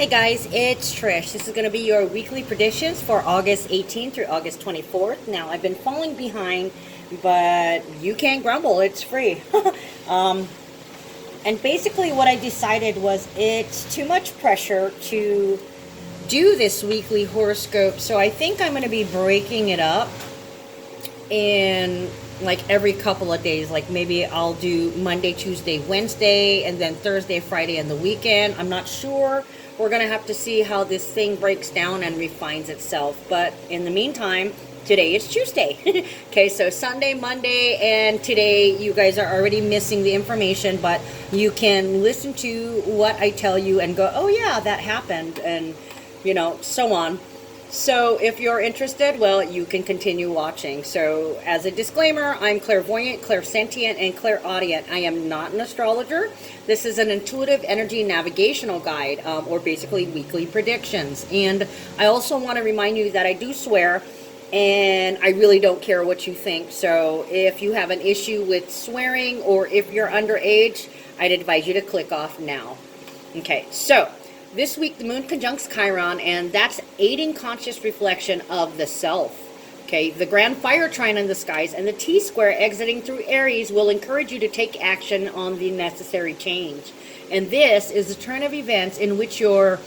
Hey guys, it's Trish. This is going to be your weekly predictions for August 18th through August 24th. Now, I've been falling behind, but you can't grumble. It's free. And basically what I decided was it's too much pressure to do this weekly horoscope, so I think I'm going to be breaking it up in like every couple of days. Like maybe I'll do Monday, Tuesday, Wednesday, and then Thursday, Friday, and the weekend. I'm not sure. We're going to have to see how this thing breaks down and refines itself. But in the meantime, today is Tuesday. Okay, so Sunday, Monday, and today you guys are already missing the information, but you can listen to what I tell you and go, oh yeah, that happened, and you know, so on. So if you're interested, well, you can continue watching. So as a disclaimer, I'm clairvoyant, clairsentient, and clairaudient. I am not an astrologer. This is an intuitive energy navigational guide, or basically weekly predictions. And I also want to remind you that I do swear, and I really don't care what you think. So if you have an issue with swearing, or if you're underage, I'd advise you to click off now. Okay, so this week, the moon conjuncts Chiron, and that's aiding conscious reflection of the self. Okay, the grand fire trine in the skies and the T-square exiting through Aries will encourage you to take action on the necessary change. And this is a turn of events in which you're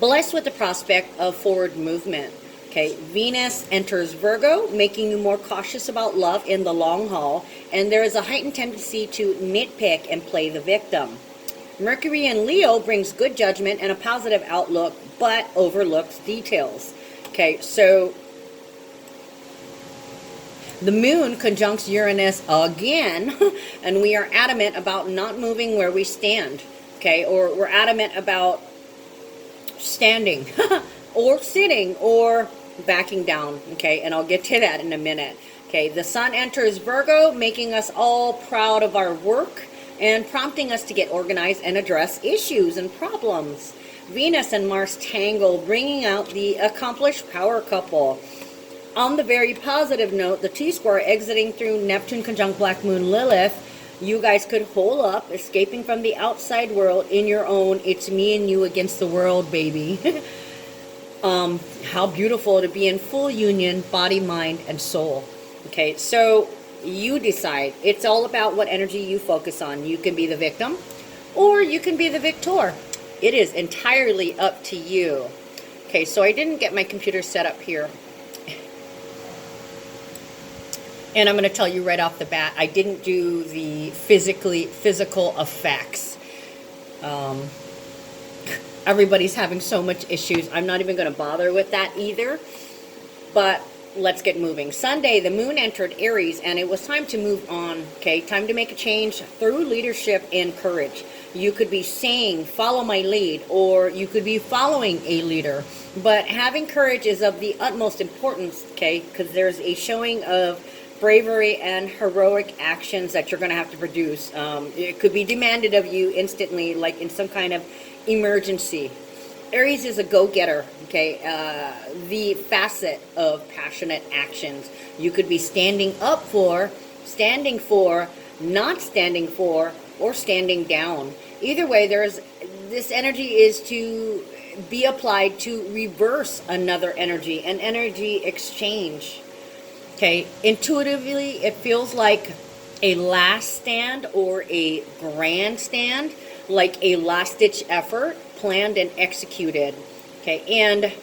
blessed with the prospect of forward movement. Okay, Venus enters Virgo, making you more cautious about love in the long haul, and there is a heightened tendency to nitpick and play the victim. Mercury in Leo brings good judgment and a positive outlook, but overlooks details. Okay, so the moon conjuncts Uranus again, and we are adamant about not moving where we stand. Okay, or we're adamant about standing, or sitting, or backing down. Okay, and I'll get to that in a minute. Okay, the sun enters Virgo, making us all proud of our work and prompting us to get organized and address issues and problems. Venus and Mars tangle, bringing out the accomplished power couple. On the very positive note, the T-square exiting through Neptune conjunct Black Moon Lilith, you guys could hole up, escaping from the outside world in your own, it's me and you against the world, baby. How beautiful to be in full union, body, mind, and soul. Okay, so you decide. It's all about what energy you focus on. You can be the victim or you can be the victor. It is entirely up to you. Okay, so I didn't get my computer set up here. And I'm going to tell you right off the bat, I didn't do the physical effects. Everybody's having so much issues. I'm not even going to bother with that either. But let's get moving. Sunday, the moon entered Aries, and it was time to move on. Okay, time to make a change through leadership and courage. You could be saying, follow my lead, or you could be following a leader. But having courage is of the utmost importance, okay, because there's a showing of bravery and heroic actions that you're going to have to produce. It could be demanded of you instantly, like in some kind of emergency. Aries is a go-getter, okay? The facet of passionate actions. You could be standing up for, standing for, not standing for, or standing down. Either way, this energy is to be applied to reverse another energy, an energy exchange. Okay, intuitively, it feels like a last stand or a grand stand, like a last-ditch effort, planned and executed. Okay, and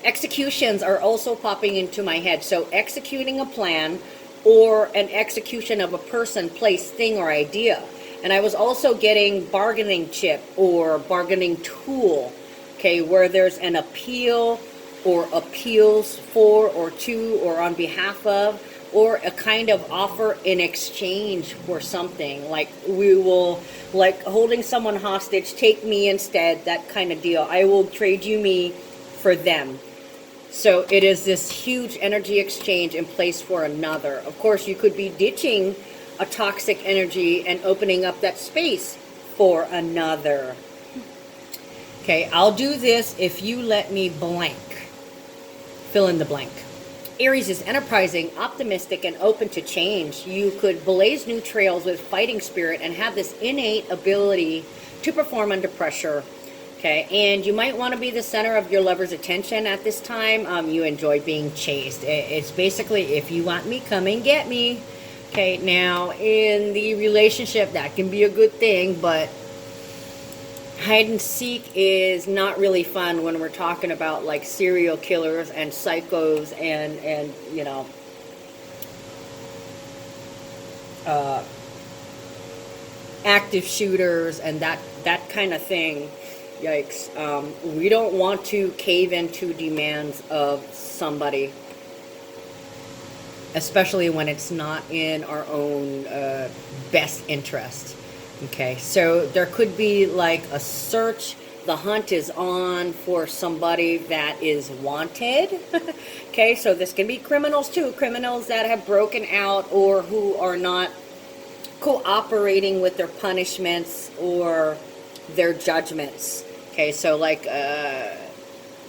executions are also popping into my head. So executing a plan or an execution of a person, place, thing, or idea. And I was also getting bargaining chip or bargaining tool, okay, where there's an appeal or appeals for or to or on behalf of, or a kind of offer in exchange for something. Like we will, like holding someone hostage, take me instead, that kind of deal. I will trade you me for them. So it is this huge energy exchange in place for another. Of course, you could be ditching a toxic energy and opening up that space for another. Okay, I'll do this if you let me blank. Fill in the blank. Aries is enterprising, optimistic, and open to change. You could blaze new trails with fighting spirit and have this innate ability to perform under pressure. Okay, and you might want to be the center of your lover's attention at this time. You enjoy being chased. It's basically, if you want me, come and get me. Okay, now in the relationship, that can be a good thing, but hide and seek is not really fun when we're talking about like serial killers and psychos and you know, active shooters and that kind of thing. Yikes. We don't want to cave into demands of somebody, especially when it's not in our own best interest. Okay, so there could be like a search. The hunt is on for somebody that is wanted. Okay, so this can be criminals too. Criminals that have broken out or who are not cooperating with their punishments or their judgments. Okay, so like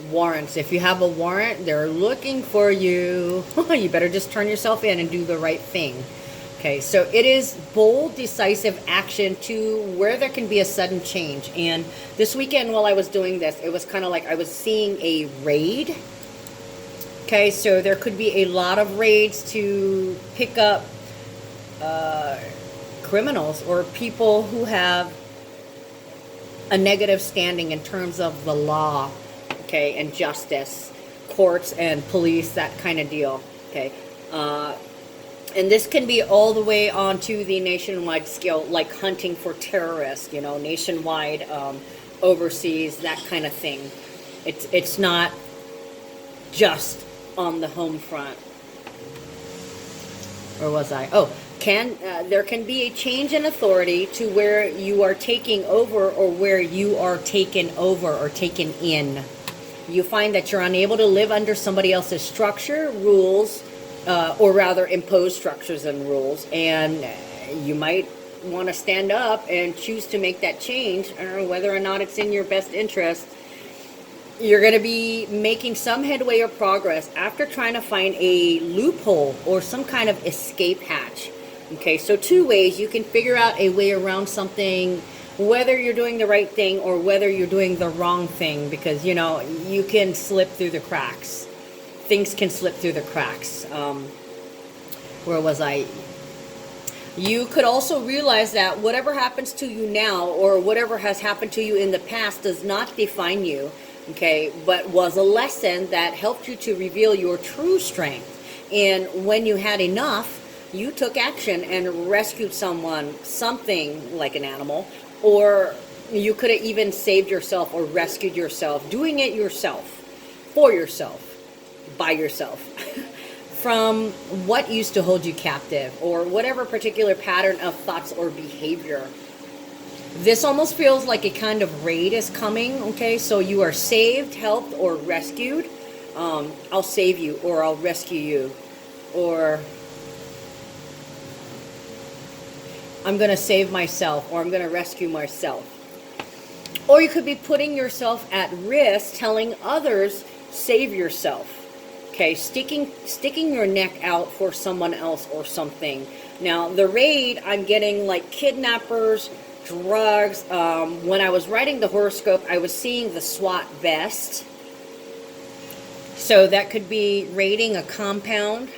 warrants. If you have a warrant, they're looking for you. You better just turn yourself in and do the right thing. Okay, so it is bold, decisive action to where there can be a sudden change. And this weekend while I was doing this, it was kind of like I was seeing a raid. Okay, so there could be a lot of raids to pick up criminals or people who have a negative standing in terms of the law, okay, and justice, courts and police, that kind of deal, okay. And this can be all the way on to the nationwide scale, like hunting for terrorists, you know, nationwide, overseas, that kind of thing. It's not just on the home front. Or was I? Oh, there can be a change in authority to where you are taking over or where you are taken over or taken in. You find that you're unable to live under somebody else's structure, rules, or rather impose structures and rules, and you might want to stand up and choose to make that change, whether or not it's in your best interest. You're going to be making some headway or progress after trying to find a loophole or some kind of escape hatch. Okay, so two ways you can figure out a way around something, whether you're doing the right thing or whether you're doing the wrong thing, because, you know, you can slip through the cracks. Things can slip through the cracks. Where was I? You could also realize that whatever happens to you now or whatever has happened to you in the past does not define you, okay, but was a lesson that helped you to reveal your true strength. And when you had enough, you took action and rescued someone, something like an animal, or you could have even saved yourself or rescued yourself, doing it yourself, for yourself, by yourself, from what used to hold you captive or whatever particular pattern of thoughts or behavior. This almost feels like a kind of raid is coming, okay? So you are saved, helped, or rescued. I'll save you, or I'll rescue you, or I'm going to save myself, or I'm going to rescue myself. Or you could be putting yourself at risk, telling others, save yourself. Okay, sticking your neck out for someone else or something. Now, the raid, I'm getting like kidnappers, drugs. When I was writing the horoscope, I was seeing the SWAT vest. So that could be raiding a compound.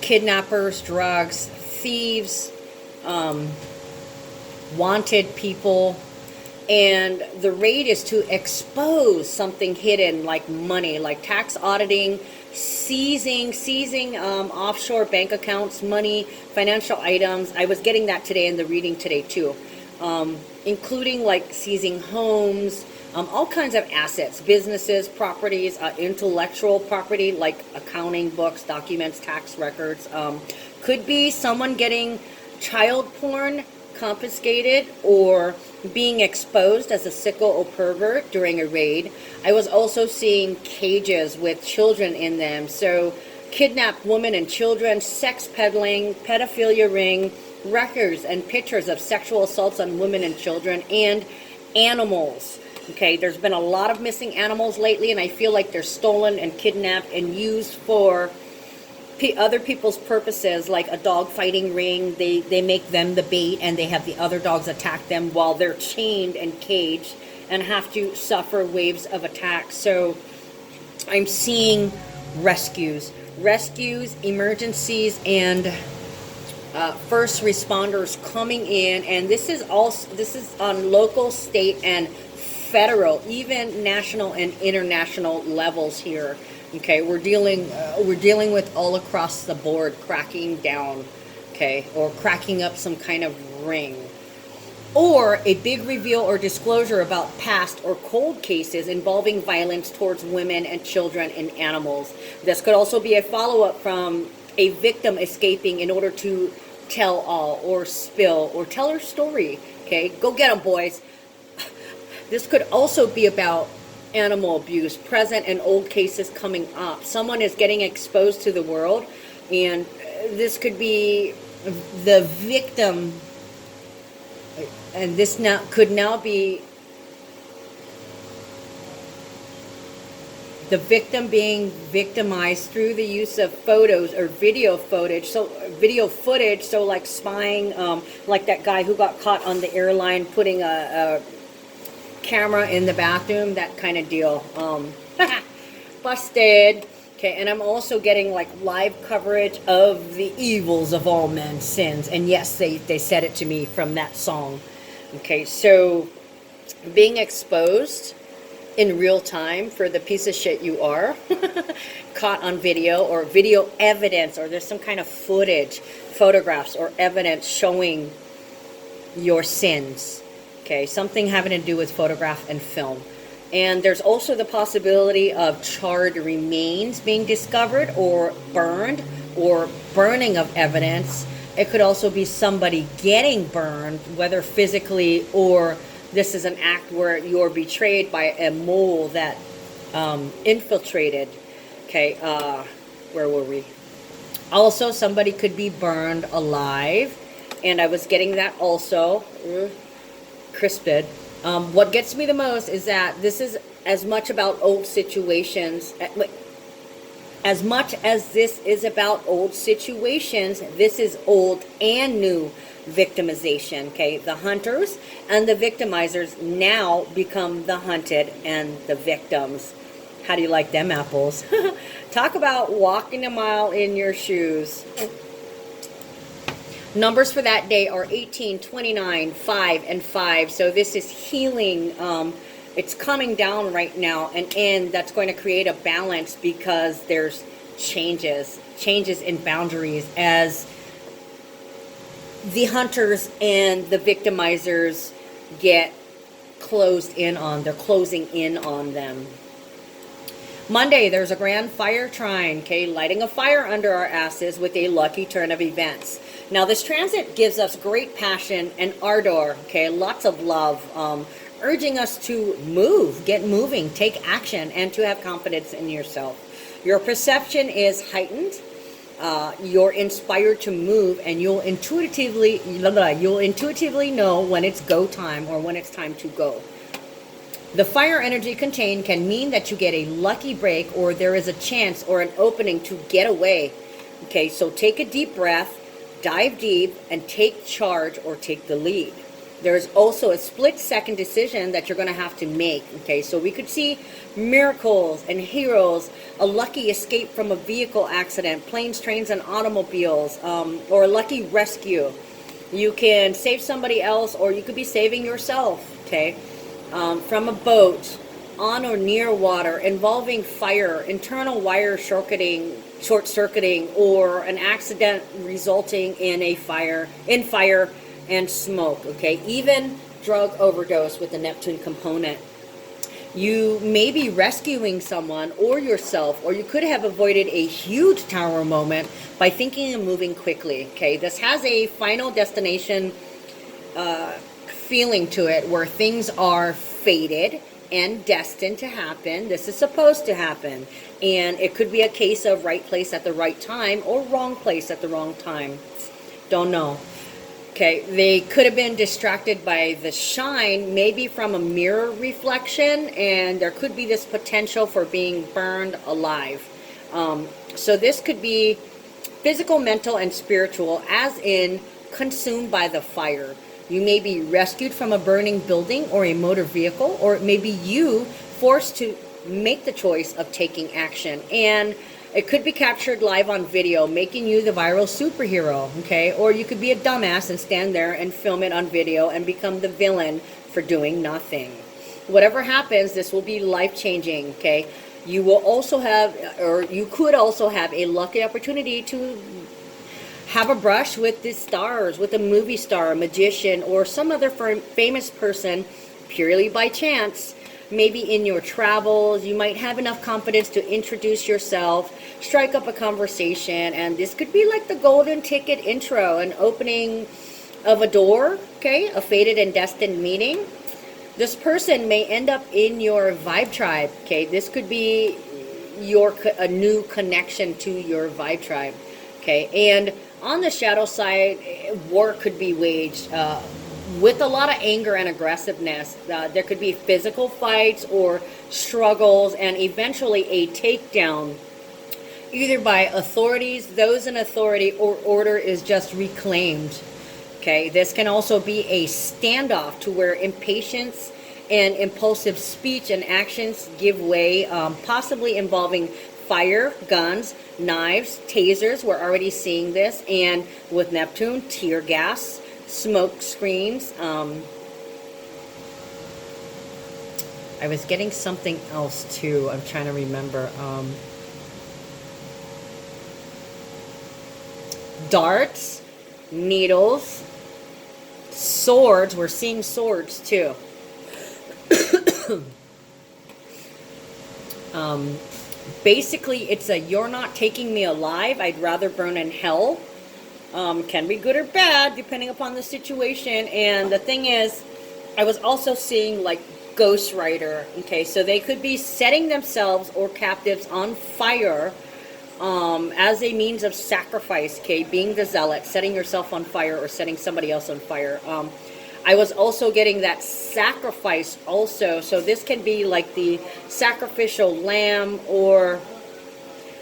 Kidnappers, drugs, thieves, wanted people. And the raid is to expose something hidden, like money, like tax auditing, seizing offshore bank accounts, money, financial items. I was getting that today in the reading today too, including like seizing homes, all kinds of assets, businesses, properties, intellectual property like accounting books, documents, tax records. Could be someone getting child porn confiscated or being exposed as a sicko or pervert during a raid. I was also seeing cages with children in them. So kidnapped women and children, sex peddling, pedophilia ring, records and pictures of sexual assaults on women and children, and animals. Okay, there's been a lot of missing animals lately, and I feel like they're stolen and kidnapped and used for other people's purposes, like a dog fighting ring. They make them the bait, and they have the other dogs attack them while they're chained and caged and have to suffer waves of attack. So I'm seeing rescues, emergencies, and first responders coming in, and this is on local, state, and federal, even national and international levels here. Okay, we're dealing with all across the board, cracking down, okay, or cracking up some kind of ring, or a big reveal or disclosure about past or cold cases involving violence towards women and children and animals. This could also be a follow-up from a victim escaping in order to tell all or spill or tell her story. Okay, go get them, boys. This could also be about animal abuse, present and old cases coming up. Someone is getting exposed to the world, and this could be the victim, and this could now be the victim being victimized through the use of photos or video footage. So like spying, like that guy who got caught on the airline putting a camera in the bathroom, that kind of deal. Busted. Okay, and I'm also getting like live coverage of the evils of all men's sins. And yes, they said it to me from that song. Okay, so being exposed in real time for the piece of shit you are, caught on video or video evidence, or there's some kind of footage, photographs or evidence showing your sins. Okay, something having to do with photograph and film. And there's also the possibility of charred remains being discovered, or burned, or burning of evidence. It could also be somebody getting burned, whether physically, or this is an act where you're betrayed by a mole that infiltrated. Okay, where were we? Also, somebody could be burned alive, and I was getting that also. Crisped. What gets me the most is that this is as much about old situations. As much as this is about old situations, this is old and new victimization. Okay, the hunters and the victimizers now become the hunted and the victims. How do you like them apples? Talk about walking a mile in your shoes. Numbers for that day are 18, 29, 5, and 5. So this is healing. It's coming down right now, and that's going to create a balance, because there's changes in boundaries as the hunters and the victimizers get closed in on. They're closing in on them. Monday, there's a grand fire trine, okay, lighting a fire under our asses with a lucky turn of events. Now, this transit gives us great passion and ardor, okay, lots of love, urging us to move, get moving, take action, and to have confidence in yourself. Your perception is heightened. You're inspired to move, and you'll intuitively know when it's go time or when it's time to go. The fire energy contained can mean that you get a lucky break, or there is a chance or an opening to get away. Okay, so take a deep breath, dive deep, and take charge or take the lead. There's also a split-second decision that you're going to have to make. Okay, so we could see miracles and heroes, a lucky escape from a vehicle accident, planes, trains, and automobiles, or a lucky rescue. You can save somebody else, or you could be saving yourself. Okay. From a boat, on or near water, involving fire, internal wire short circuiting, or an accident resulting in fire and smoke. Okay, even drug overdose with the Neptune component. You may be rescuing someone or yourself, or you could have avoided a huge tower moment by thinking and moving quickly. Okay, this has a final destination feeling to it, where things are fated and destined to happen. This is supposed to happen, and it could be a case of right place at the right time or wrong place at the wrong time. Don't know. Okay, they could have been distracted by the shine, maybe from a mirror reflection, and there could be this potential for being burned alive. So this could be physical, mental, and spiritual, as in consumed by the fire. You may be rescued from a burning building or a motor vehicle, or it may be you forced to make the choice of taking action. And it could be captured live on video, making you the viral superhero, okay? Or you could be a dumbass and stand there and film it on video and become the villain for doing nothing. Whatever happens, this will be life-changing, okay? You will also have, or you could also have a lucky opportunity to have a brush with the stars, with a movie star, a magician, or some other famous person purely by chance. Maybe in your travels, you might have enough confidence to introduce yourself, strike up a conversation, and this could be like the golden ticket intro, an opening of a door, okay, a fated and destined meeting. This person may end up in your vibe tribe, okay? This could be a new connection to your vibe tribe, okay? And on the shadow side, war could be waged with a lot of anger and aggressiveness. There could be physical fights or struggles, and eventually a takedown, either by authorities, those in authority, or order is just reclaimed. Okay, this can also be a standoff to where impatience and impulsive speech and actions give way, possibly involving fire, guns, knives, tasers. We're already seeing this. And with Neptune, tear gas, smoke screens. I was getting something else too. I'm trying to remember. Darts, needles, swords. We're seeing swords too. Basically, it's a "you're not taking me alive, I'd rather burn in hell." Can be good or bad depending upon the situation. And the thing is, I was also seeing like Ghost Rider. Okay, so they could be setting themselves or captives on fire as a means of sacrifice. Okay, being the zealot, setting yourself on fire or setting somebody else on fire. I was also getting that sacrifice also. So this can be like the sacrificial lamb or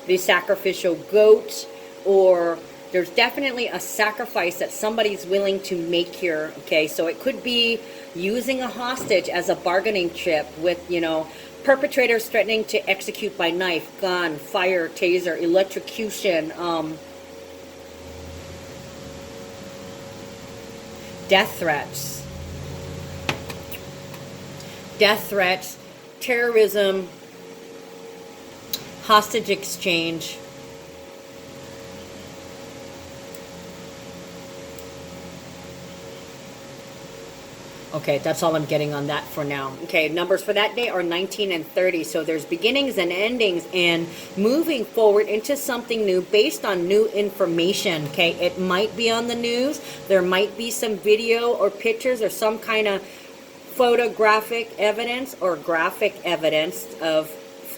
the sacrificial goat, or there's definitely a sacrifice that somebody's willing to make here. Okay, so it could be using a hostage as a bargaining chip with, you know, perpetrators threatening to execute by knife, gun, fire, taser, electrocution, death threats, terrorism, hostage exchange. Okay, that's all I'm getting on that for now. Okay, numbers for that day are 19 and 30. So there's beginnings and endings and moving forward into something new based on new information. Okay, it might be on the news. There might be some video or pictures or some kind of photographic evidence or graphic evidence of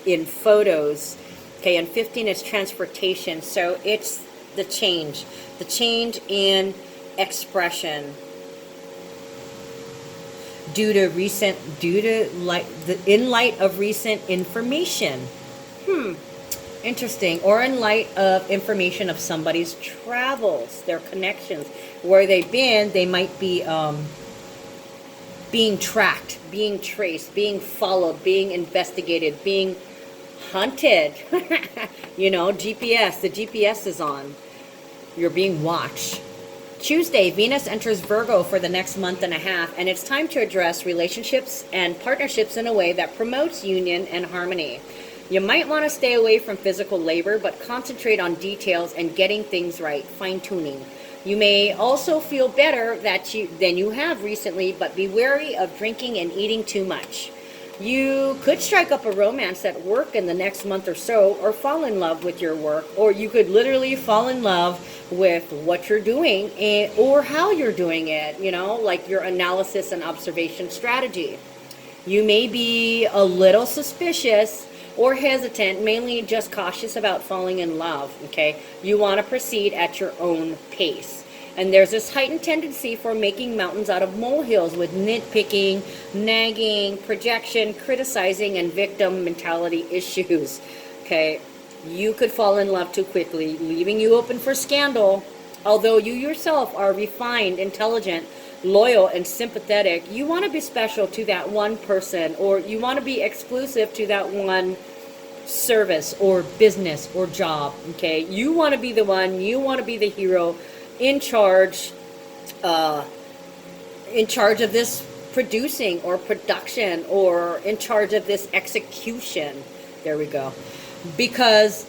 in photos. Okay, and 15 is transportation. So it's the change in expression. In light of recent information. Interesting. Or in light of information of somebody's travels, their connections, where they've been. They might be being tracked, being traced, being followed, being investigated, being hunted. You know, GPS, the GPS is on. You're being watched. Tuesday, Venus enters Virgo for the next month and a half, and it's time to address relationships and partnerships in a way that promotes union and harmony. You might want to stay away from physical labor, but concentrate on details and getting things right, fine-tuning. You may also feel better than you have recently, but be wary of drinking and eating too much. You could strike up a romance at work in the next month or so, or fall in love with your work, or you could literally fall in love with what you're doing or how you're doing it, you know, like your analysis and observation strategy. You may be a little suspicious or hesitant, mainly just cautious about falling in love, okay? You want to proceed at your own pace. And there's this heightened tendency for making mountains out of molehills with nitpicking, nagging, projection, criticizing, and victim mentality issues. Okay, You could fall in love too quickly, leaving you open for scandal. Although you yourself are refined, intelligent, loyal, and sympathetic, you want to be special to that one person, or you want to be exclusive to that one service or business or job. Okay, you want to be the one, you want to be the hero in charge, of this producing or production, or in charge of this execution. There we go. Because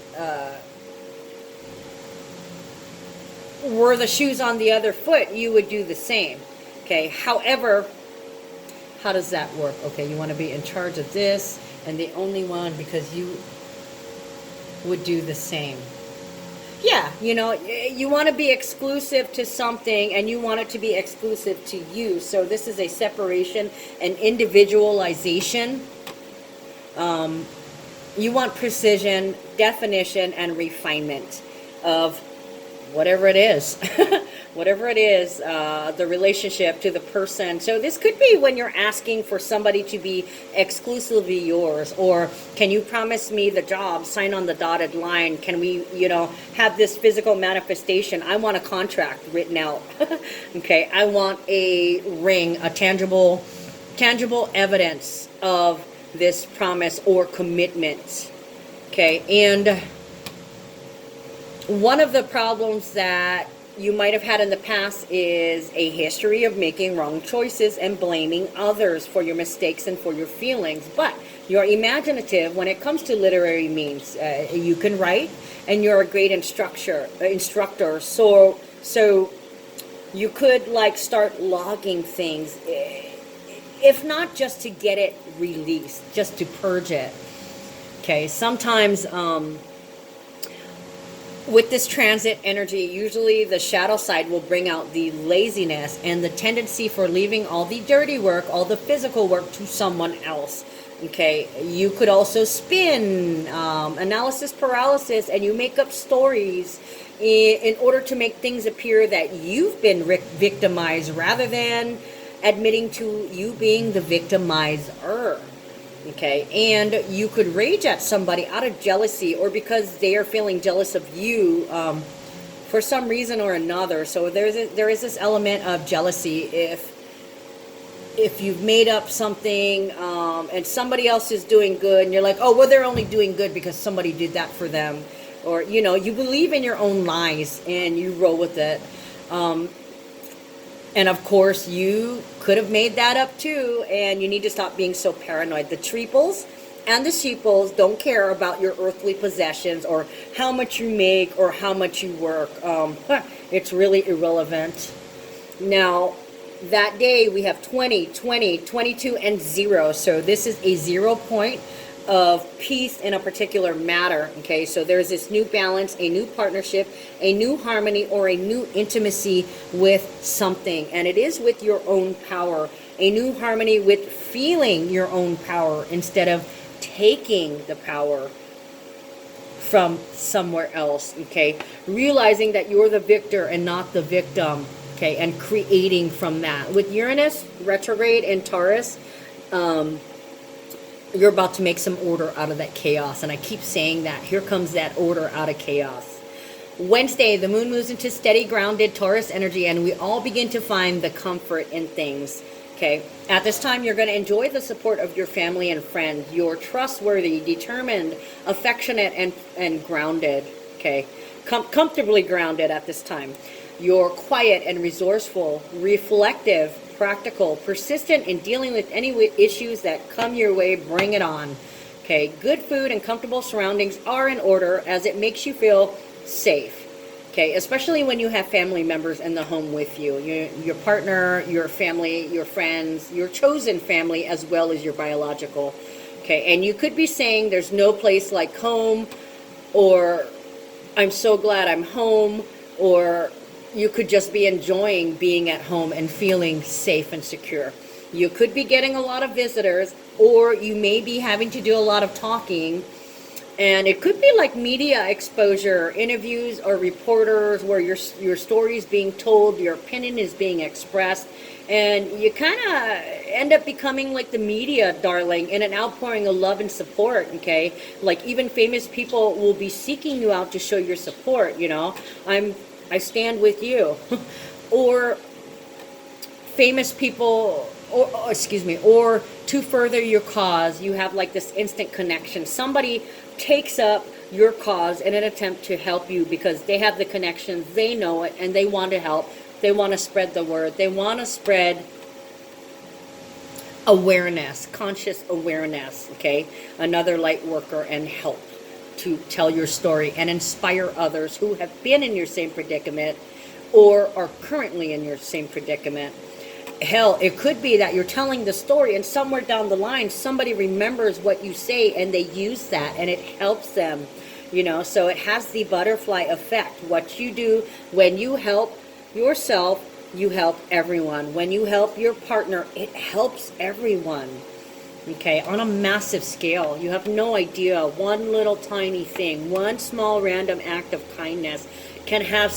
were the shoes on the other foot, you would do the same. Okay, however, how does that work? Okay, you want to be in charge of this, and the only one, because you would do the same. Yeah, you want to be exclusive to something, and you want it to be exclusive to you. So this is a separation and individualization. You want precision, definition, and refinement of whatever it is. Whatever it is, the relationship to the person. So this could be when you're asking for somebody to be exclusively yours, or can you promise me the job, sign on the dotted line, can we, have this physical manifestation. I want a contract written out. Okay, I want a ring, a tangible evidence of this promise or commitment. Okay, and one of the problems that you might have had in the past is a history of making wrong choices and blaming others for your mistakes and for your feelings. But you're imaginative when it comes to literary means. You can write, and you're a great instructor. So you could start logging things, if not just to get it released, just to purge it. Okay, sometimes with this transit energy, usually the shadow side will bring out the laziness and the tendency for leaving all the dirty work, all the physical work to someone else. Okay, you could also spin, analysis paralysis, and you make up stories in order to make things appear that you've been victimized rather than admitting to you being the victimizer. Okay, and you could rage at somebody out of jealousy, or because they are feeling jealous of you for some reason or another. So there is this element of jealousy if you've made up something and somebody else is doing good, and you're like, oh, well, they're only doing good because somebody did that for them. Or, you believe in your own lies and you roll with it. And of course, you could have made that up too, and you need to stop being so paranoid. The triples and the sheeples don't care about your earthly possessions or how much you make or how much you work. It's really irrelevant. Now, that day we have 20, 20, 22, and 0. So this is a 0 point of peace in a particular matter. Okay, so there's this new balance, a new partnership, a new harmony, or a new intimacy with something, and it is with your own power. A new harmony with feeling your own power instead of taking the power from somewhere else. Okay, realizing that you're the victor and not the victim. Okay, and creating from that. With Uranus retrograde in Taurus, you're about to make some order out of that chaos. And I keep saying that. Here comes that order out of chaos. Wednesday, the moon moves into steady, grounded Taurus energy, and we all begin to find the comfort in things. Okay. At this time, you're going to enjoy the support of your family and friends. You're trustworthy, determined, affectionate, and grounded. Okay. Comfortably grounded at this time. You're quiet and resourceful, reflective, practical, persistent in dealing with any issues that come your way. Bring it on. Okay, good food and comfortable surroundings are in order, as it makes you feel safe. Okay, especially when you have family members in the home with you. Your partner, your family, your friends, your chosen family, as well as your biological. Okay, and you could be saying there's no place like home, or I'm so glad I'm home, or you could just be enjoying being at home and feeling safe and secure. You could be getting a lot of visitors, or you may be having to do a lot of talking And it could be like media exposure, interviews or reporters where your story is being told, your opinion is being expressed, and you kind of end up becoming like the media darling in an outpouring of love and support, okay? Like even famous people will be seeking you out to show your support, you know? I stand with you. Or famous people, or excuse me, or to further your cause, you have like this instant connection. Somebody takes up your cause in an attempt to help you because they have the connections, they know it, and they want to help. They want to spread the word. They want to spread awareness, conscious awareness, okay? Another light worker, and help to tell your story and inspire others who have been in your same predicament or are currently in your same predicament. Hell, it could be that you're telling the story and somewhere down the line somebody remembers what you say and they use that and it helps them, you know? So it has the butterfly effect. What you do when you help yourself, you help everyone. When you help your partner, it helps everyone, okay? On a massive scale. You have no idea. One little tiny thing, one small random act of kindness can have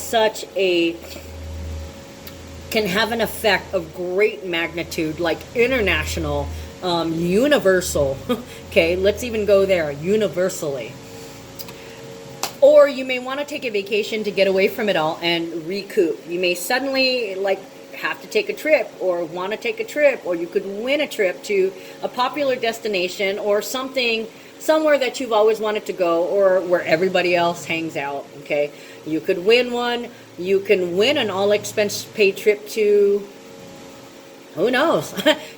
an effect of great magnitude, like international, universal. Okay, let's even go there, universally. Or you may want to take a vacation to get away from it all and recoup. You may suddenly like have to take a trip or want to take a trip, or you could win a trip to a popular destination or something, somewhere that you've always wanted to go, or where everybody else hangs out, okay? You could win one. You can win an all-expense paid trip to, who knows?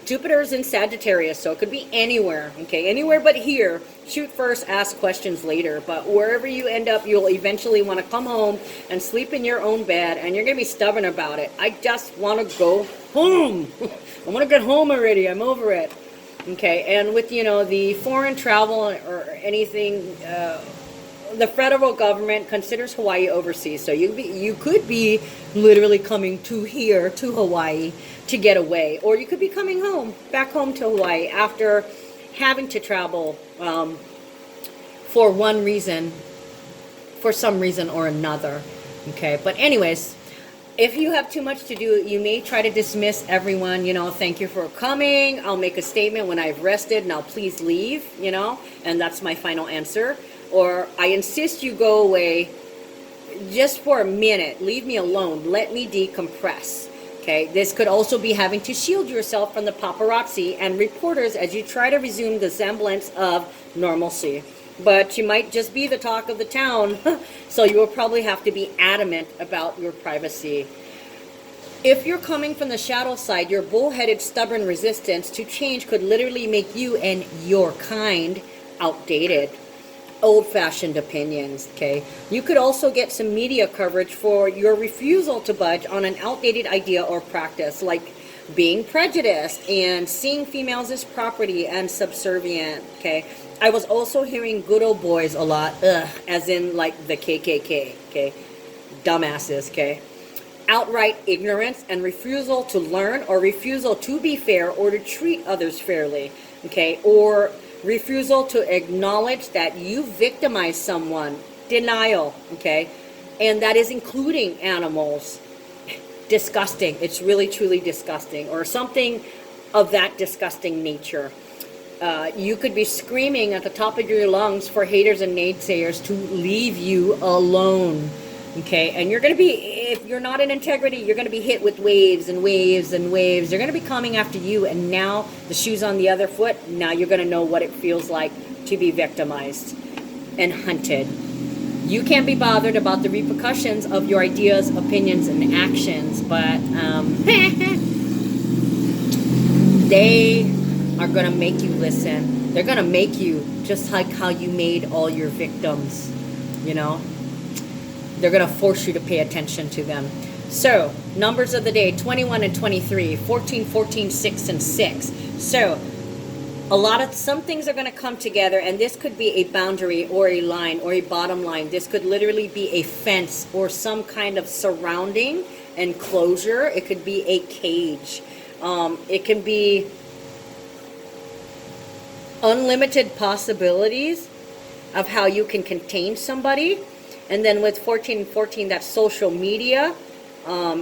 Jupiter's in Sagittarius, so it could be anywhere, okay? Anywhere but here. Shoot first, ask questions later. But wherever you end up, you'll eventually want to come home and sleep in your own bed, and you're going to be stubborn about it. I just want to go home. I want to get home already. I'm over it. Okay, and with, you know, the foreign travel or anything, the federal government considers Hawaii overseas. So you could be literally coming to here, to Hawaii, to get away. Or you could be coming home, back home to Hawaii after having to travel for one reason, for some reason or another. Okay, but anyways, if you have too much to do, you may try to dismiss everyone, you know, thank you for coming. I'll make a statement when I've rested. Now please leave, you know, and that's my final answer. Or I insist you go away just for a minute. Leave me alone. Let me decompress. Okay, this could also be having to shield yourself from the paparazzi and reporters as you try to resume the semblance of normalcy. But you might just be the talk of the town, so you will probably have to be adamant about your privacy. If you're coming from the shadow side, your bullheaded, stubborn resistance to change could literally make you and your kind outdated. Old-fashioned opinions, okay? You could also get some media coverage for your refusal to budge on an outdated idea or practice, like being prejudiced and seeing females as property and subservient, okay? I was also hearing good old boys a lot, as in like the KKK, okay? Dumbasses, okay? Outright ignorance and refusal to learn, or refusal to be fair or to treat others fairly, okay? Or refusal to acknowledge that you victimized someone. Denial, okay? And that is including animals. Disgusting. It's really, truly disgusting. Or something of that disgusting nature. You could be screaming at the top of your lungs for haters and naysayers to leave you alone. Okay, and you're going to be, if you're not in integrity, you're going to be hit with waves and waves and waves. They're going to be coming after you, and now the shoe's on the other foot. Now you're going to know what it feels like to be victimized and hunted. You can't be bothered about the repercussions of your ideas, opinions, and actions, but they are going to make you listen. They're going to make you just like how you made all your victims, you know? They're going to force you to pay attention to them. So, numbers of the day, 21 and 23, 14, 14, 6, and 6. So, some things are going to come together, and this could be a boundary or a line or a bottom line. This could literally be a fence or some kind of surrounding enclosure. It could be a cage. It can be unlimited possibilities. of how you can contain somebody. And then with 14 and 14, that's social media,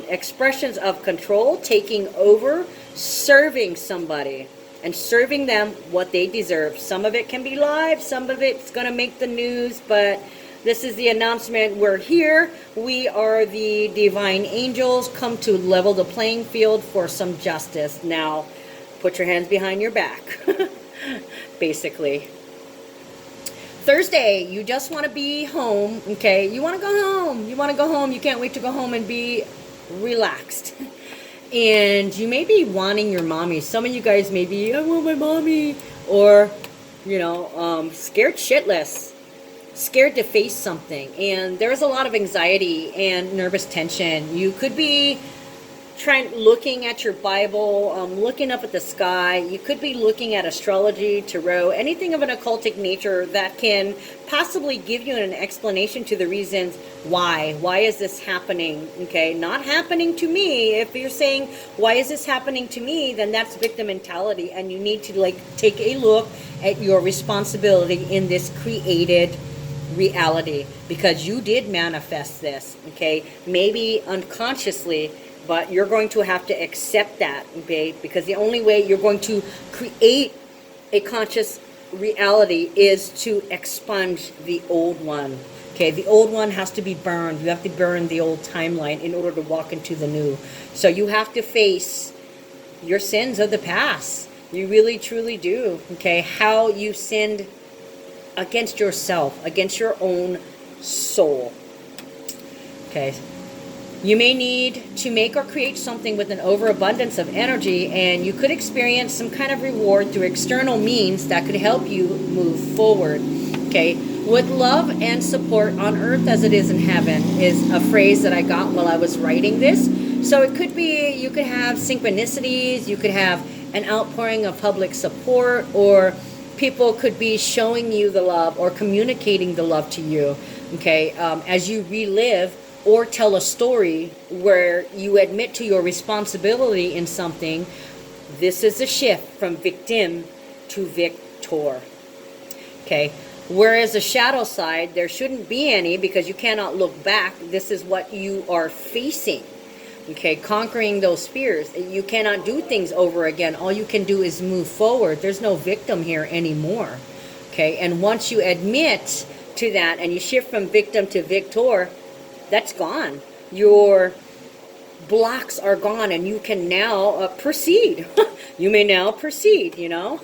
expressions of control, taking over, serving somebody, and serving them what they deserve. Some of it can be live, some of it's going to make the news, but this is the announcement. We're here. We are the divine angels, come to level the playing field for some justice. Now, put your hands behind your back, basically. Thursday, you just want to be home, okay? You want to go home. You want to go home. You can't wait to go home and be relaxed. And you may be wanting your mommy. Some of you guys may be, I want my mommy. Or, you know, scared shitless. Scared to face something. And there's a lot of anxiety and nervous tension. You could be looking at your Bible, looking up at the sky. You could be looking at astrology, tarot, anything of an occultic nature that can possibly give you an explanation to the reasons why. Why is this happening? Okay, not happening to me. If you're saying, why is this happening to me? Then that's victim mentality, and you need to take a look at your responsibility in this created reality, because you did manifest this. Okay, maybe unconsciously, but you're going to have to accept that, okay? Because the only way you're going to create a conscious reality is to expunge the old one, okay? The old one has to be burned. You have to burn the old timeline in order to walk into the new. So you have to face your sins of the past. You really, truly do, okay? How you sinned against yourself, against your own soul, okay? You may need to make or create something with an overabundance of energy, and you could experience some kind of reward through external means that could help you move forward. Okay, with love and support on earth as it is in heaven is a phrase that I got while I was writing this. So it could be, you could have synchronicities, you could have an outpouring of public support, or people could be showing you the love or communicating the love to you, okay, as you relive or tell a story where you admit to your responsibility in something. This is a shift from victim to victor. Okay. Whereas the shadow side, there shouldn't be any, because you cannot look back. This is what you are facing. Okay. Conquering those fears. You cannot do things over again. All you can do is move forward. There's no victim here anymore. Okay. And once you admit to that and you shift from victim to victor, that's gone. Your blocks are gone, and you can now proceed. You may now proceed, you know.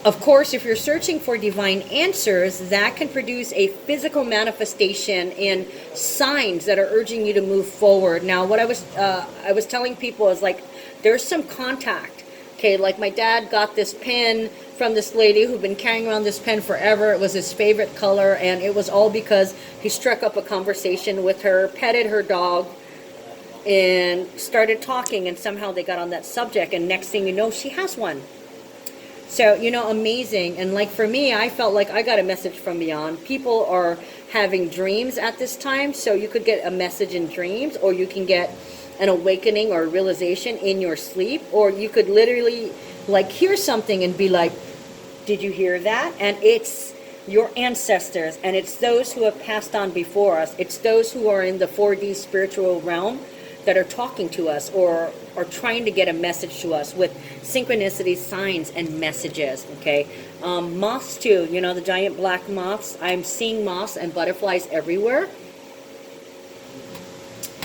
Of course, if you're searching for divine answers, that can produce a physical manifestation in signs that are urging you to move forward. Now, what I was telling people is, like, there's some contact. Okay, like my dad got this pen from this lady who'd been carrying around this pen forever. It was his favorite color, and it was all because he struck up a conversation with her, petted her dog, and started talking, and somehow they got on that subject, and next thing you know, she has one. So, you know, amazing. And like for me, I felt like I got a message from beyond. People are having dreams at this time, so you could get a message in dreams, or you can get an awakening or a realization in your sleep, or you could literally like hear something and be like, did you hear that? And it's your ancestors, and it's those who have passed on before us. It's those who are in the 4D spiritual realm that are talking to us or are trying to get a message to us with synchronicities, signs, and messages, okay? Moths too, you know, the giant black moths. I'm seeing moths and butterflies everywhere.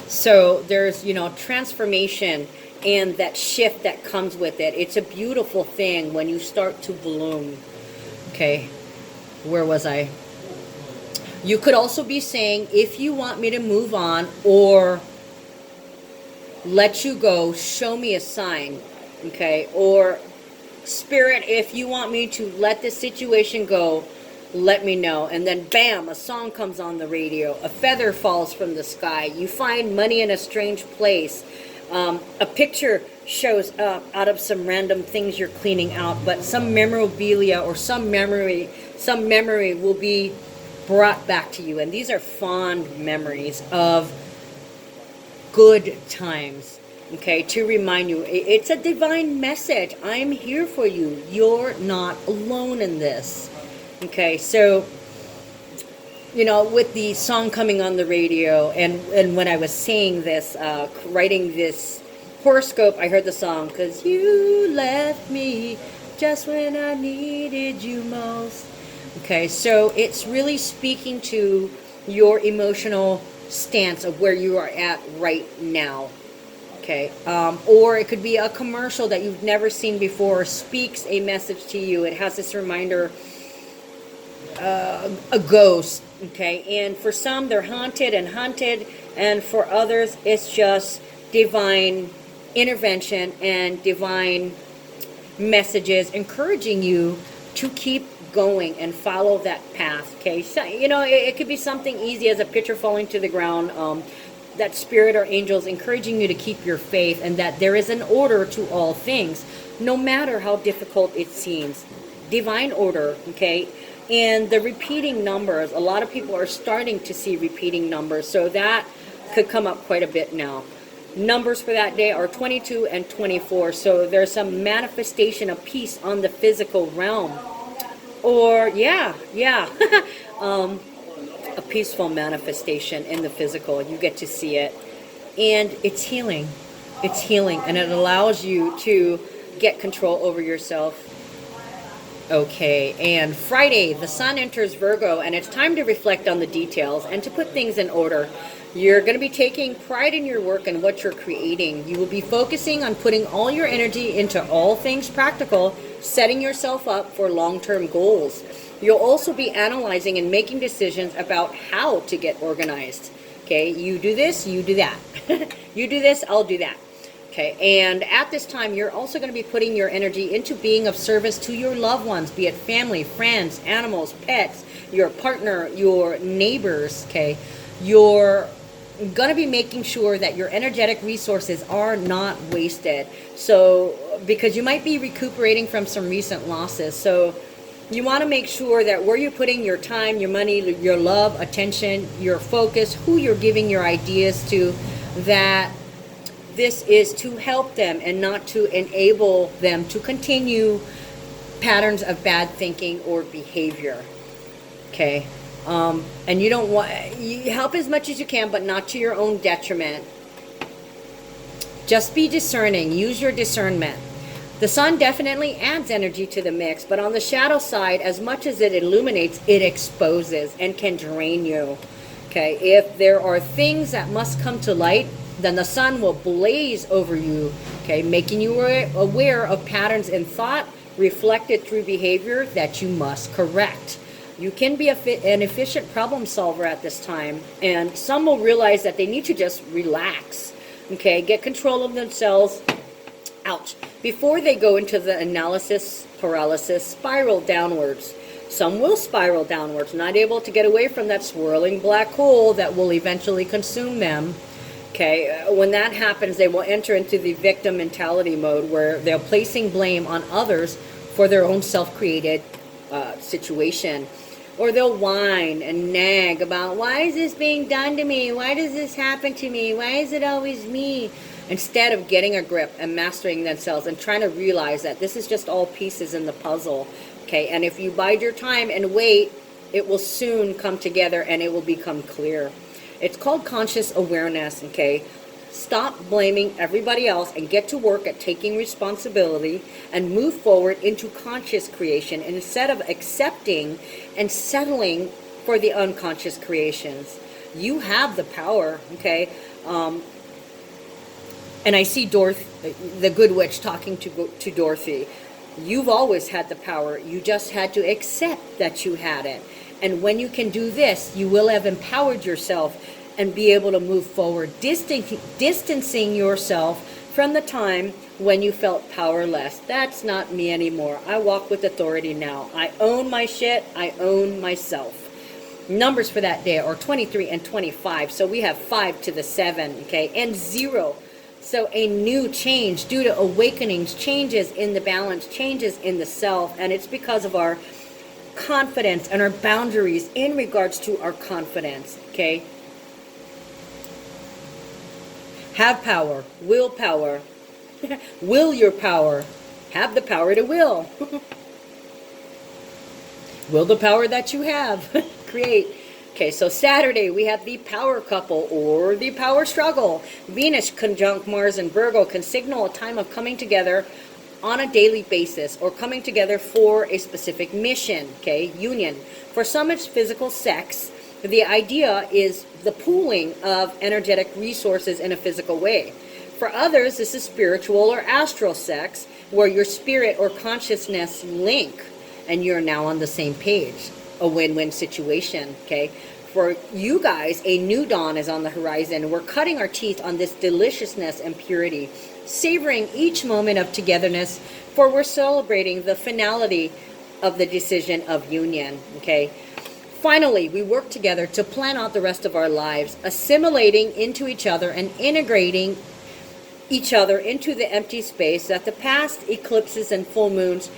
So there's, you know, transformation and that shift that comes with it. It's a beautiful thing when you start to bloom. Okay, where was I? You could also be saying, if you want me to move on or let you go, show me a sign. Okay, or Spirit, if you want me to let this situation go, let me know. And then bam, a song comes on the radio, a feather falls from the sky, you find money in a strange place, a picture shows up out of some random things you're cleaning out, but some memorabilia or some memory will be brought back to you. And these are fond memories of good times. okay, to remind you. It's a divine message. I'm here for you. You're not alone in this. Okay, so, you know, with the song coming on the radio, and when I was saying this, writing this horoscope, I heard the song, "'Cause you left me just when I needed you most." Okay, so it's really speaking to your emotional stance of where you are at right now. Okay, or it could be a commercial that you've never seen before, speaks a message to you. It has this reminder, a ghost. Okay, and for some they're haunted and hunted, and for others it's just divine intervention and divine messages encouraging you to keep going and follow that path. Okay, so, you know, it could be something easy as a picture falling to the ground. That spirit or angels encouraging you to keep your faith, and that there is an order to all things, no matter how difficult it seems. Divine order, okay? And the repeating numbers, a lot of people are starting to see repeating numbers, so that could come up quite a bit now. Numbers for that day are 22 and 24, so there's some manifestation of peace on the physical realm. Or, yeah. A peaceful manifestation in the physical. You get to see it, and it's healing. It's healing, and it allows you to get control over yourself. Okay, and Friday, the sun enters Virgo, and it's time to reflect on the details and to put things in order. You're going to be taking pride in your work and what you're creating. You will be focusing on putting all your energy into all things practical, setting yourself up for long-term goals. You'll also be analyzing and making decisions about how to get organized. Okay, you do this, you do that. You do this, I'll do that. Okay, and at this time, you're also going to be putting your energy into being of service to your loved ones, be it family, friends, animals, pets, your partner, your neighbors. Okay, you're going to be making sure that your energetic resources are not wasted. So, because you might be recuperating from some recent losses. So, you want to make sure that where you're putting your time, your money, your love, attention, your focus, who you're giving your ideas to, that this is to help them and not to enable them to continue patterns of bad thinking or behavior. Okay? And you don't want, you help as much as you can, but not to your own detriment. Just be discerning. Use your discernment. The sun definitely adds energy to the mix, but on the shadow side, as much as it illuminates, it exposes and can drain you. Okay, if there are things that must come to light, then the sun will blaze over you, okay, making you aware of patterns in thought reflected through behavior that you must correct. You can be an efficient problem solver at this time, and some will realize that they need to just relax, okay, get control of themselves, ouch, before they go into the analysis paralysis spiral downwards. Some will spiral downwards, not able to get away from that swirling black hole that will eventually consume them. Okay, when that happens, they will enter into the victim mentality mode, where they're placing blame on others for their own self-created situation. Or they'll whine and nag about, why is this being done to me? Why does this happen to me? Why is it always me? Instead of getting a grip and mastering themselves and trying to realize that this is just all pieces in the puzzle. Okay, and if you bide your time and wait, it will soon come together and it will become clear. It's called conscious awareness, okay? Stop blaming everybody else and get to work at taking responsibility and move forward into conscious creation instead of accepting and settling for the unconscious creations. You have the power, okay? And I see the good witch talking to Dorothy. You've always had the power. You just had to accept that you had it. And when you can do this, you will have empowered yourself and be able to move forward, distancing yourself from the time when you felt powerless. That's not me anymore. I walk with authority now. I own my shit. I own myself. Numbers for that day are 23 and 25. So we have 5 to the 7, okay, and 0. So a new change due to awakenings, changes in the balance, changes in the self, and it's because of our confidence and our boundaries in regards to our confidence, okay? Have power, willpower. Will your power. Have the power to will. Will the power that you have. Create. Okay, so Saturday we have the power couple or the power struggle. Venus conjunct Mars and Virgo can signal a time of coming together on a daily basis or coming together for a specific mission, okay, union. For some it's physical sex. The idea is the pooling of energetic resources in a physical way. For others, this is spiritual or astral sex, where your spirit or consciousness link and you're now on the same page. A win-win situation, okay? For you guys, a new dawn is on the horizon. We're cutting our teeth on this deliciousness and purity, savoring each moment of togetherness, for we're celebrating the finality of the decision of union, okay? Finally, we work together to plan out the rest of our lives, assimilating into each other and integrating each other into the empty space that the past eclipses and full moons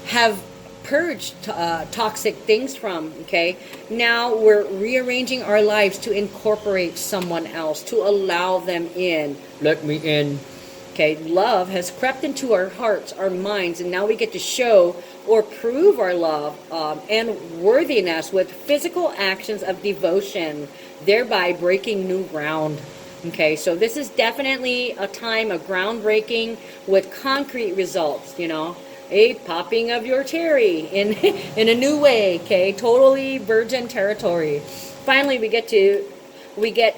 have purged toxic things from, okay? Now we're rearranging our lives to incorporate someone else, to allow them in. Let me in. Okay, love has crept into our hearts, our minds, and now we get to show or prove our love and worthiness with physical actions of devotion, thereby breaking new ground. Okay, so this is definitely a time of groundbreaking with concrete results, you know, a popping of your cherry in in a new way, okay, totally virgin territory. Finally, we get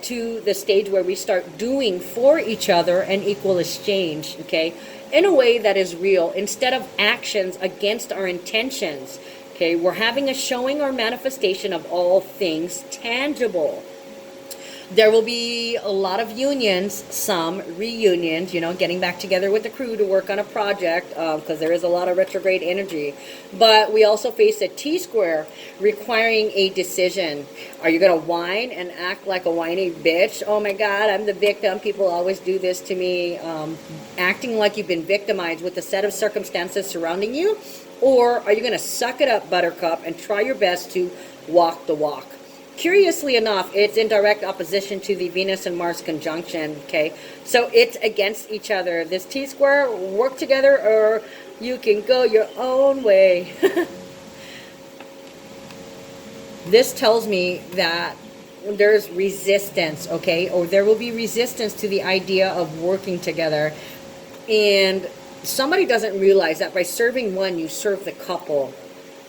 to the stage where we start doing for each other an equal exchange, okay, in a way that is real instead of actions against our intentions. Okay, we're having a showing or manifestation of all things tangible. There will be a lot of unions, some reunions, you know, getting back together with the crew to work on a project, because there is a lot of retrograde energy. But we also face a T-square requiring a decision. Are you going to whine and act like a whiny bitch? Oh my God, I'm the victim. People always do this to me. Acting like you've been victimized with a set of circumstances surrounding you? Or are you going to suck it up, buttercup, and try your best to walk the walk? Curiously enough, it's in direct opposition to the Venus and Mars conjunction, okay? So it's against each other. This T-square, work together or you can go your own way. This tells me that there's resistance, okay? Or there will be resistance to the idea of working together. And somebody doesn't realize that by serving one, you serve the couple.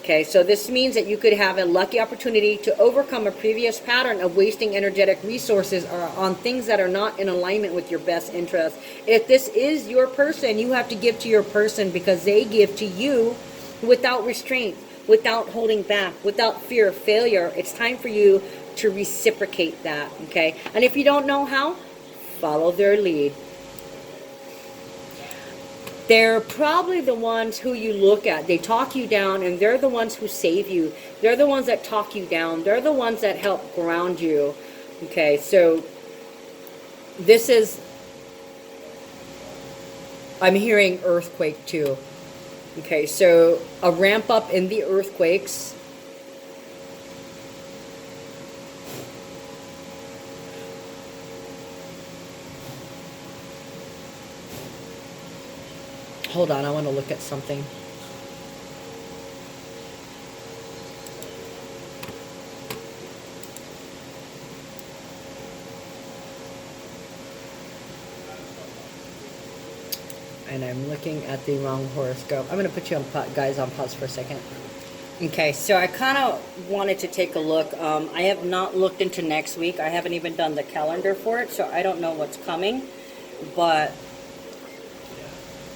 Okay, so this means that you could have a lucky opportunity to overcome a previous pattern of wasting energetic resources on things that are not in alignment with your best interest. If this is your person, you have to give to your person because they give to you without restraint, without holding back, without fear of failure. It's time for you to reciprocate that, okay? And if you don't know how, follow their lead. They're probably the ones who you look at. They talk you down, and they're the ones who save you. They're the ones that talk you down. They're the ones that help ground you. Okay, so this is, I'm hearing earthquake too. Okay, so a ramp up in the earthquakes. Hold on, I want to look at something. And I'm looking at the wrong horoscope. I'm going to put you on guys on pause for a second. Okay, so I kind of wanted to take a look. I have not looked into next week. I haven't even done the calendar for it, so I don't know what's coming. But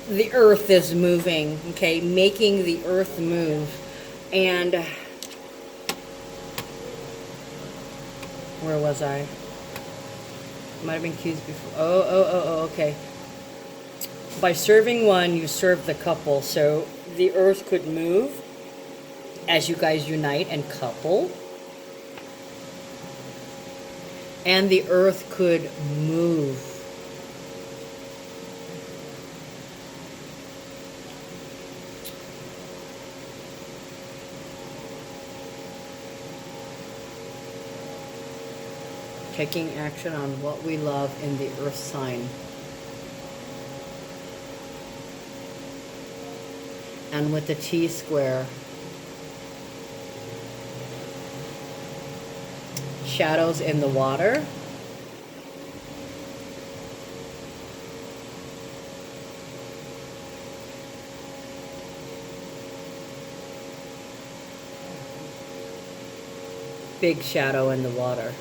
the earth is moving, okay, making the earth move. And where was I? Might have been cues before. Oh, okay. By serving one, you serve the couple. So the earth could move as you guys unite and couple. And the earth could move. taking action on what we love in the earth sign. And with the T square, shadows in the water. Big shadow in the water.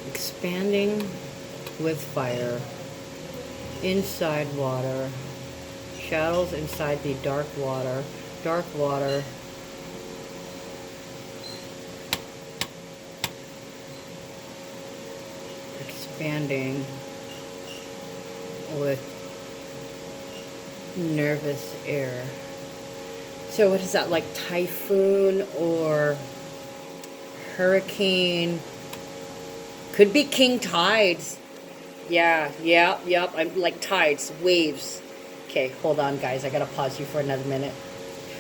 Expanding with fire, inside water, shadows inside the dark water, expanding with nervous air. So what is that, like typhoon or hurricane? Could be king tides. Yeah, yep. I'm like tides, waves. Okay, hold on, guys. I gotta pause you for another minute.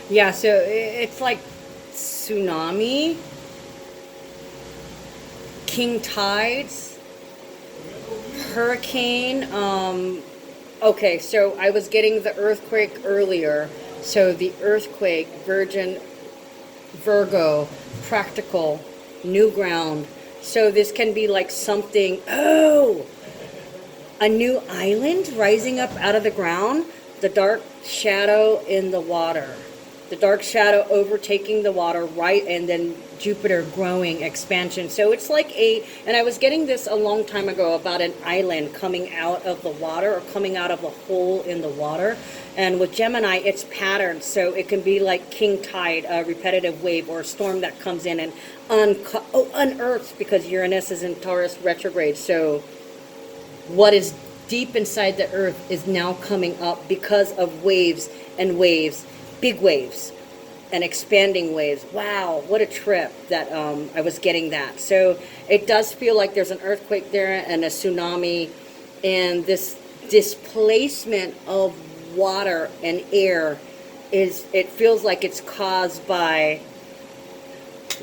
Yeah, so it's like tsunami, king tides, hurricane. Okay, so I was getting the earthquake earlier. So the earthquake, Virgo, practical, new ground. So this can be like something, a new island rising up out of the ground, the dark shadow in the water, the dark shadow overtaking the water, right, and then Jupiter growing, expansion. So it's like and I was getting this a long time ago about an island coming out of the water or coming out of a hole in the water. And with Gemini, it's patterns, so it can be like king tide, a repetitive wave, or a storm that comes in and unearths, because Uranus is in Taurus retrograde. So what is deep inside the earth is now coming up because of waves and waves, big waves and expanding waves. Wow, what a trip that I was getting that. So it does feel like there's an earthquake there and a tsunami, and this displacement of water and air it feels like it's caused by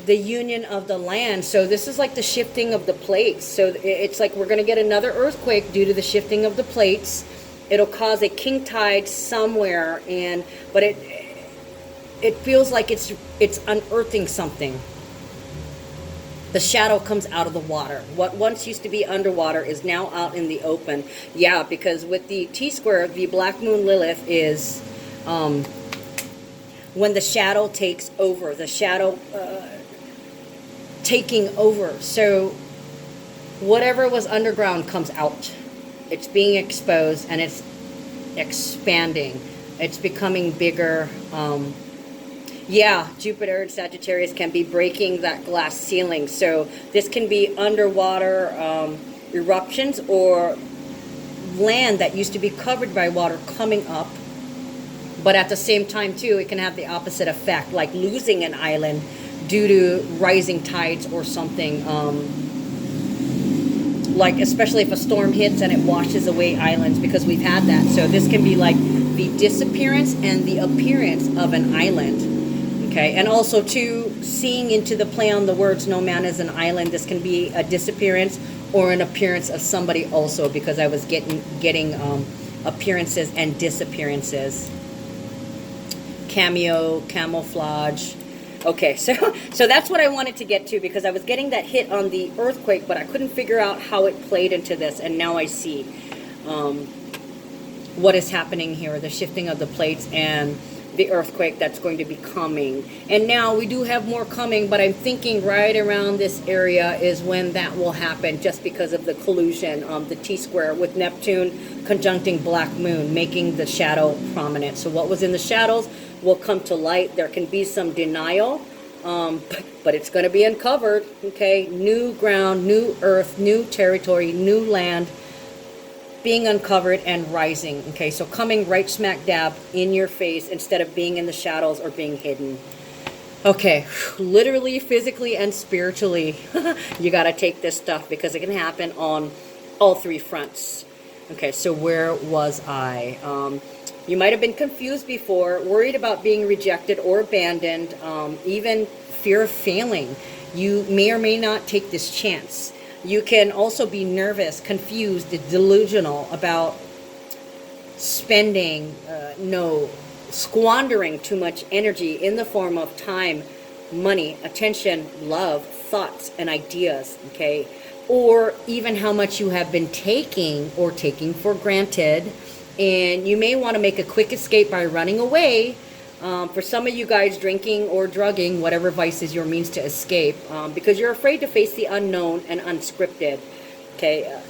the union of the land. So this is like the shifting of the plates. So it's like we're going to get another earthquake due to the shifting of the plates. It'll cause a king tide somewhere, but it feels like it's unearthing something. The shadow comes out of the water. What once used to be underwater is now out in the open. Yeah, because with the T-square, the Black Moon Lilith is when the shadow takes over, the shadow taking over. So whatever was underground comes out. It's being exposed and it's expanding. It's becoming bigger. Yeah, Jupiter and Sagittarius can be breaking that glass ceiling. So this can be underwater eruptions or land that used to be covered by water coming up. But at the same time, too, it can have the opposite effect, like losing an island due to rising tides or something. Like especially if a storm hits and it washes away islands, because we've had that. So this can be like the disappearance and the appearance of an island. Okay, and also too, seeing into the play on the words, no man is an island. This can be a disappearance or an appearance of somebody also, because I was getting appearances and disappearances. Cameo, camouflage. Okay, so that's what I wanted to get to, because I was getting that hit on the earthquake, but I couldn't figure out how it played into this, and now I see what is happening here, the shifting of the plates and the earthquake that's going to be coming. And now we do have more coming, but I'm thinking right around this area is when that will happen, just because of the collusion, the T-square with Neptune conjuncting Black Moon, making the shadow prominent. So what was in the shadows will come to light. There can be some denial, but it's going to be uncovered. Okay, new ground, new earth, new territory, new land, being uncovered and rising. Okay, so coming right smack dab in your face instead of being in the shadows or being hidden. Okay, literally, physically, and spiritually, you got to take this stuff because it can happen on all three fronts. Okay, so where was I? You might have been confused before, worried about being rejected or abandoned, even fear of failing. You may or may not take this chance. You can also be nervous, confused, delusional about spending, squandering too much energy in the form of time, money, attention, love, thoughts, and ideas, okay? Or even how much you have been taking or taking for granted. And you may want to make a quick escape by running away. For some of you guys, drinking or drugging, whatever vice is your means to escape, because you're afraid to face the unknown and unscripted, okay?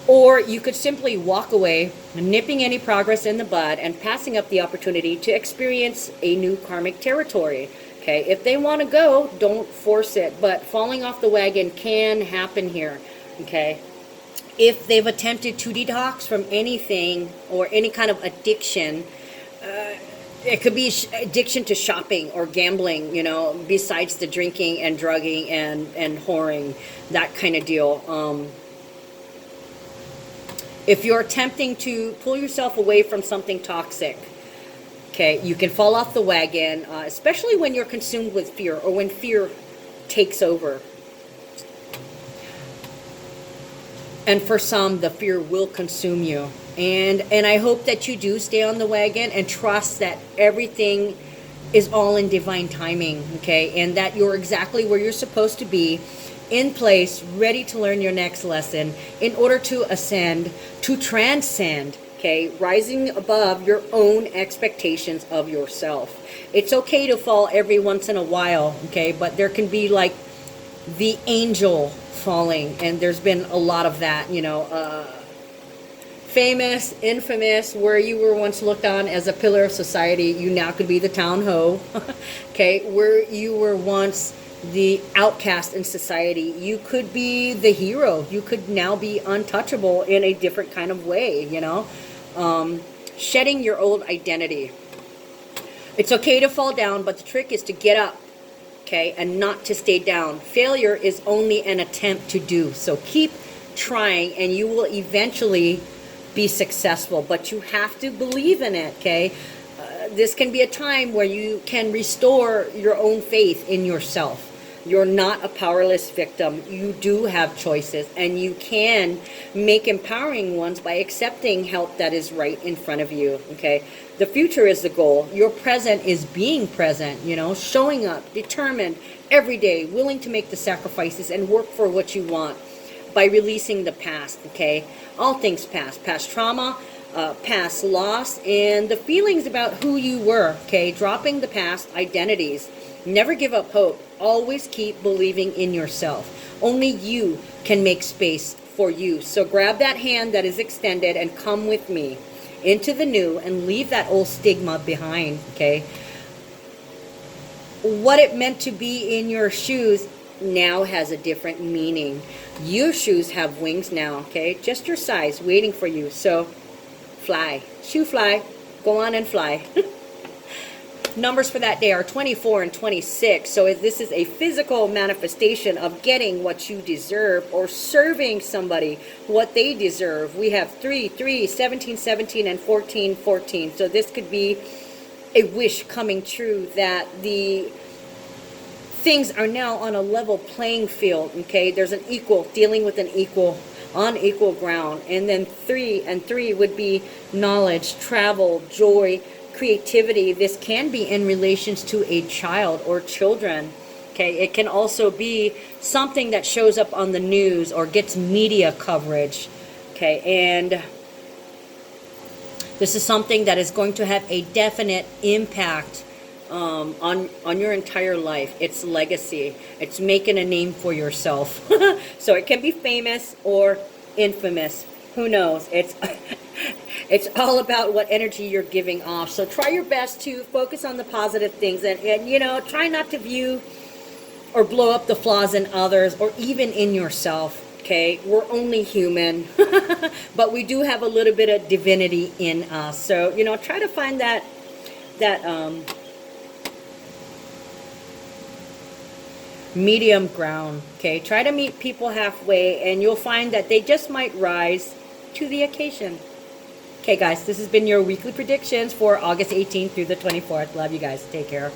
Or you could simply walk away, nipping any progress in the bud and passing up the opportunity to experience a new karmic territory. Okay, if they want to go, don't force it, but falling off the wagon can happen here. Okay, if they've attempted to detox from anything or any kind of addiction, it could be addiction to shopping or gambling, besides the drinking and drugging and whoring, that kind of deal. If you're attempting to pull yourself away from something toxic, okay, you can fall off the wagon, especially when you're consumed with fear or when fear takes over. And for some, the fear will consume you. And I hope that you do stay on the wagon and trust that everything is all in divine timing, okay? And that you're exactly where you're supposed to be, in place, ready to learn your next lesson in order to ascend, to transcend, okay? Rising above your own expectations of yourself. It's okay to fall every once in a while, okay? But there can be like the angel falling, and there's been a lot of that, famous, infamous, where you were once looked on as a pillar of society, you now could be the town hoe, okay? Where you were once the outcast in society, you could be the hero. You could now be untouchable in a different kind of way, shedding your old identity. It's okay to fall down, but the trick is to get up, okay, and not to stay down. Failure is only an attempt to do. So keep trying and you will eventually be successful, but you have to believe in it, okay? This can be a time where you can restore your own faith in yourself. You're not a powerless victim. You do have choices, and you can make empowering ones by accepting help that is right in front of you, okay? The future is the goal. Your present is being present, showing up, determined, every day, willing to make the sacrifices and work for what you want by releasing the past, okay? All things past trauma, past loss, and the feelings about who you were, okay? Dropping the past identities. Never give up hope. Always keep believing in yourself. Only you can make space for you. So grab that hand that is extended and come with me into the new and leave that old stigma behind, okay? What it meant to be in your shoes now has a different meaning. Your shoes have wings now, okay? Just your size waiting for you. So fly, shoe fly, go on and fly. Numbers for that day are 24 and 26. So if this is a physical manifestation of getting what you deserve or serving somebody what they deserve. We have 3, 3, 17, 17, and 14, 14. So this could be a wish coming true that the things are now on a level playing field, okay? There's an equal, dealing with an equal, on equal ground. And then 3 and 3 would be knowledge, travel, joy, creativity. This can be in relations to a child or children, okay? It can also be something that shows up on the news or gets media coverage, okay? And this is something that is going to have a definite impact on your entire life. It's legacy. It's making a name for yourself. So it can be famous or infamous. Who knows? It's all about what energy you're giving off. So try your best to focus on the positive things and try not to view or blow up the flaws in others or even in yourself. Okay. okay? We're only human, but we do have a little bit of divinity in us. So, you know, try to find that medium ground, okay? Try to meet people halfway, and you'll find that they just might rise to the occasion. Okay, guys, this has been your weekly predictions for August 18th through the 24th. Love you guys. Take care.